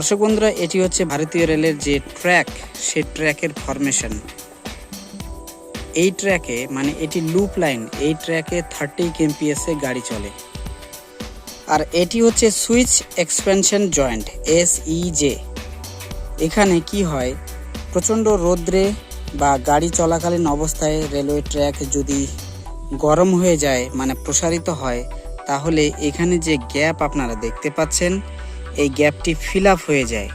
দর্শক বন্ধুরা, এটি হচ্ছে ভারতীয় রেলের যে ট্র্যাক, সেই ট্র্যাকের ফরমেশন। এই ট্র্যাকে মানে এটি লুপ লাইন, এই ট্র্যাকে 30 kmph এ গাড়ি চলে। আর এটি হচ্ছে সুইচ এক্সপেনশন জয়েন্ট, SEJ। এখানে কি হয়, প্রচণ্ড রোদ্রে বা গাড়ি চলাকালীন অবস্থায় রেলওয়ে ট্র্যাক যদি গরম হয়ে যায়, মানে প্রসারিত হয়, তাহলে এখানে যে গ্যাপ আপনারা দেখতে পাচ্ছেন, এই গ্যাপটি ফিল আপ হয়ে যায়।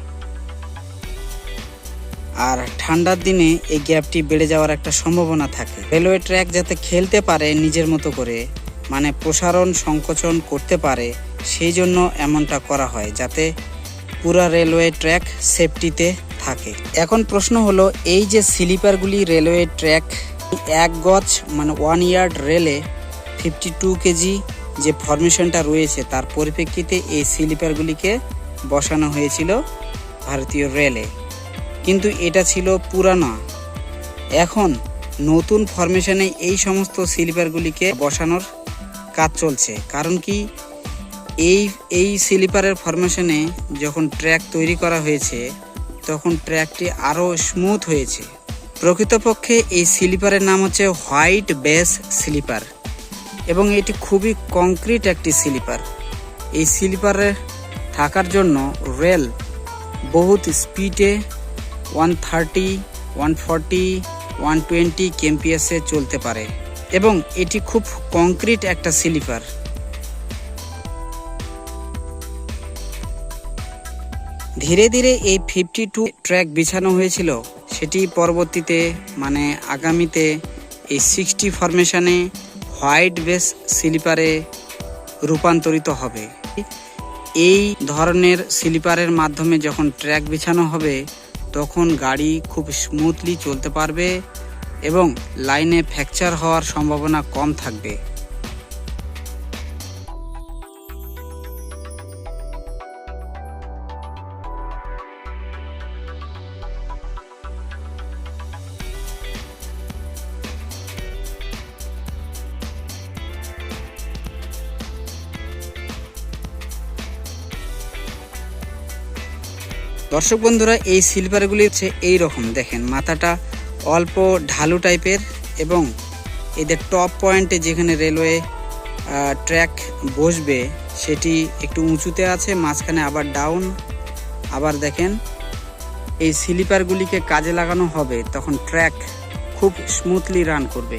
আর ঠান্ডার দিনে এই গ্যাপটি বেড়ে যাওয়ার একটা সম্ভাবনা থাকে। রেলওয়ে ট্র্যাক যাতে খেলতে পারে নিজের মতো করে, মানে প্রসারণ সংকোচন করতে পারে, সেই জন্য এমনটা করা হয়, যাতে পুরা রেলওয়ে ট্র্যাক সেফটিতে থাকে। এখন প্রশ্ন হলো, এই যে স্লিপারগুলি রেলওয়ে ট্র্যাক 1 গজ মানে 1 ইয়ার্ড রেলে 52 কেজি যে ফরমেশনটা রয়েছে, তার পরিপ্রেক্ষিতে এই স্লিপারগুলিকে বসানো হয়েছিল ভারতীয় রেলে। কিন্তু এটা ছিল পুরানো। এখন নতুন ফরমেশনে এই সমস্ত স্লিপারগুলিকে বসানোর কাজ চলছে। কারণ কি, এই স্লিপারের ফরমেশনে যখন ট্র্যাক তৈরি করা হয়েছে, তখন ট্র্যাকটি আরও স্মুথ হয়েছে। প্রকৃতপক্ষে এই স্লিপারের নাম হচ্ছে হোয়াইট বেস স্লিপার, এবং এটি খুবই কংক্রিট একটি স্লিপার। এই স্লিপারে থাকার জন্য রেল বহুত স্পিডে 130, 140, 120 kmph এ চলতে পারে, এবং এটি খুব কংক্রিট একটা স্লিপার। ধীরে ধীরে এই 52 ট্র্যাক বিছানো হয়েছিল, সেটি পরবর্তীতে মানে আগামীতে এই 60 ফরমেশনে হোয়াইট বেস স্লিপারে রূপান্তরিত হবে। এই ধরনের স্লিপারের মাধ্যমে যখন ট্র্যাক বিছানো হবে, তখন গাড়ি খুব স্মুথলি চলতে পারবে এবং লাইনে ফ্র্যাকচার হওয়ার সম্ভাবনা কম থাকবে। দর্শক বন্ধুরা, এই স্লিপারগুলি হচ্ছে এইরকম, দেখেন মাথাটা অল্প ঢালু টাইপের, এবং এদের টপ পয়েন্টে যেখানে রেলওয়ে ট্র্যাক বসবে সেটি একটু উঁচুতে আছে, মাঝখানে আবার ডাউন। আবার দেখেন, এই স্লিপারগুলিকে কাজে লাগানো হবে, তখন ট্র্যাক খুব স্মুথলি রান করবে,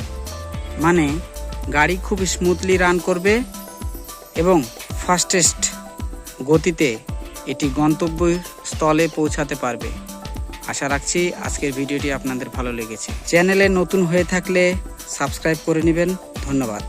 মানে গাড়ি খুব স্মুথলি রান করবে এবং ফাস্টেস্ট গতিতে এটি গন্তব্যস্থলে পৌঁছাতে পারবে। আশা রাখছি আজকের ভিডিওটি আপনাদের ভালো লেগেছে। চ্যানেলে নতুন হয়ে থাকলে সাবস্ক্রাইব করে নেবেন। ধন্যবাদ।